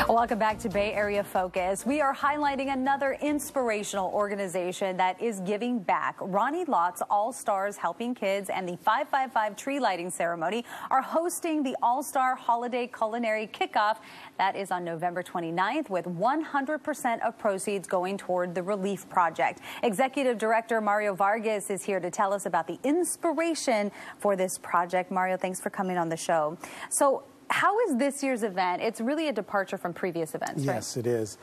Welcome back to Bay Area Focus. We are highlighting another inspirational organization that is giving back. Ronnie Lott's All-Stars Helping Kids and the 555 tree lighting ceremony are hosting the All-Star Holiday Culinary Kickoff. That is on November 29th, with 100% of proceeds going toward the relief project. Executive Director Mario Vargas is here to tell us about the inspiration for this project. Mario, thanks for coming on the show. So, how is this year's event? It's really a departure from previous events, right? Yes, it is.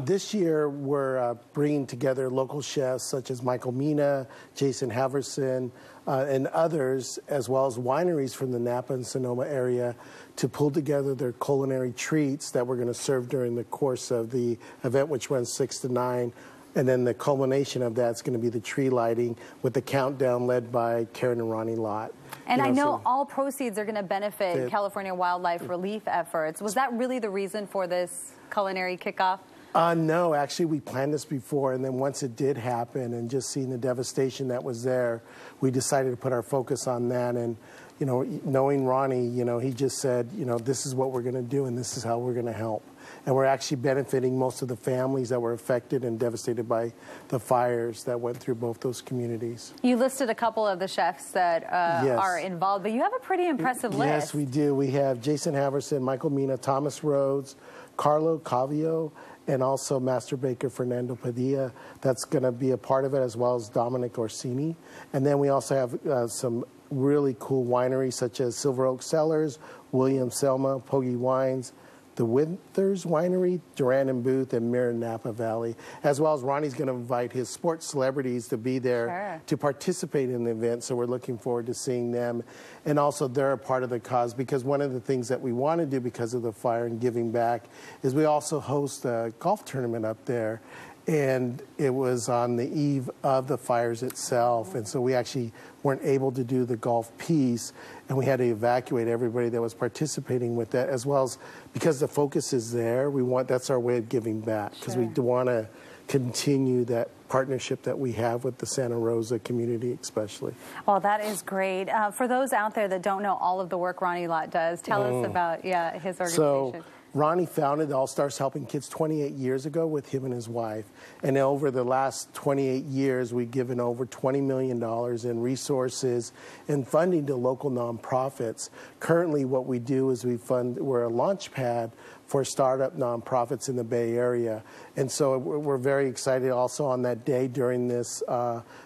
This year, we're bringing together local chefs such as Michael Mina, Jason Haverson, and others, as well as wineries from the Napa and Sonoma area, to pull together their culinary treats that we're going to serve during the course of the event, which runs 6 to 9. And then the culmination of that is going to be the tree lighting with the countdown led by Karen and Ronnie Lott. And I know all proceeds are going to benefit California wildlife relief efforts. Was that really the reason for this culinary kickoff? No, actually, we planned this before, and then once it did happen and just seeing the devastation that was there, we decided to put our focus on that. And, you know, knowing Ronnie, you know, he just said, you know, this is what we're going to do and this is how we're going to help. And we're actually benefiting most of the families that were affected and devastated by the fires that went through both those communities. You listed a couple of the chefs that are involved, but you have a pretty impressive list. Yes, we do. We have Jason Haverson, Michael Mina, Thomas Rhodes, Carlo Cavio, and also Master Baker Fernando Padilla. That's going to be a part of it, as well as Dominic Orsini. And then we also have some really cool wineries such as Silver Oak Cellars, William Selma, Pogie Wines, the Winters Winery, Duran and Booth, and Mirror Napa Valley, as well as Ronnie's going to invite his sports celebrities to be there to participate in the event. So we're looking forward to seeing them. And also they're a part of the cause, because one of the things that we want to do because of the fire and giving back is we also host a golf tournament up there. And it was on the eve of the fires itself, and so we actually weren't able to do the golf piece, and we had to evacuate everybody that was participating with that, as well as because the focus is there. That's our way of giving back, because we want to continue that partnership that we have with the Santa Rosa community, especially. Well, that is great. For those out there that don't know all of the work Ronnie Lott does, tell us about his organization. So, Ronnie founded the All-Stars Helping Kids 28 years ago with him and his wife. And over the last 28 years, we've given over $20 million in resources and funding to local nonprofits. Currently, what we do is we're a launch pad for startup nonprofits in the Bay Area. And so we're very excited also on that day during this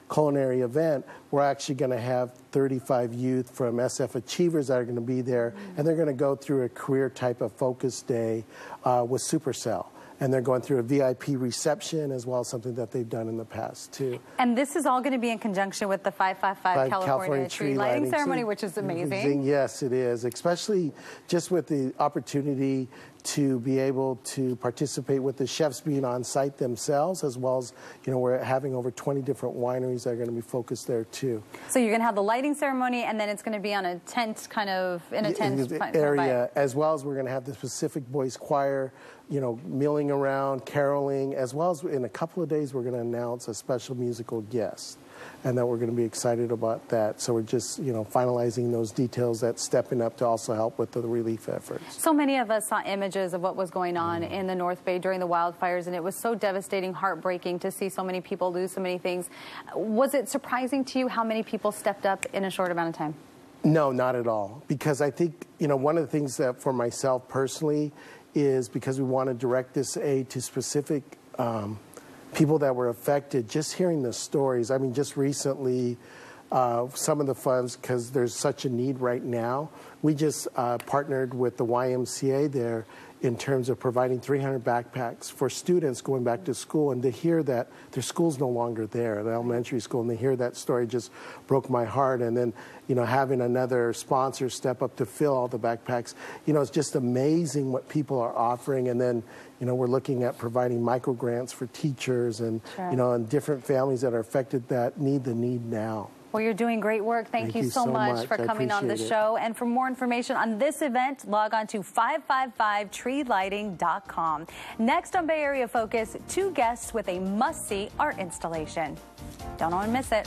culinary event. We're actually going to have 35 youth from SF Achievers that are going to be there, and they're going to go through a career type of focus day with Supercell. And they're going through a VIP reception, as well as something that they've done in the past, too. And this is all going to be in conjunction with the 555 California tree lighting ceremony, which is amazing. Yes, it is, especially just with the opportunity to be able to participate with the chefs being on site themselves, as well as, you know, we're having over 20 different wineries that are going to be focused there, too. So you're going to have the lighting ceremony, and then it's going to be on a tent, kind of, in a tent area, as well as we're going to have the Pacific Boys Choir, you know, milling around, caroling, as well as in a couple of days we're going to announce a special musical guest, and that we're going to be excited about that. So we're just, you know, finalizing those details, that's stepping up to also help with the relief efforts. So many of us saw images of what was going on in the North Bay during the wildfires, and it was so devastating, heartbreaking to see so many people lose so many things. Was it surprising to you how many people stepped up in a short amount of time? No, not at all. Because I think, you know, one of the things that for myself personally is, because we want to direct this aid to specific people that were affected, just hearing the stories. I mean, just recently, some of the funds, because there's such a need right now, we just partnered with the YMCA there in terms of providing 300 backpacks for students going back to school, and to hear that their school's no longer there, the elementary school, and to hear that story just broke my heart. And then, you know, having another sponsor step up to fill all the backpacks, you know, it's just amazing what people are offering. And then, you know, we're looking at providing micro grants for teachers and, you know, and different families that are affected that need the need now. Well, you're doing great work. Thank you so much for coming on the show. And for more information on this event, log on to 555treelighting.com. Next on Bay Area Focus, 2 guests with a must-see art installation. Don't want to miss it.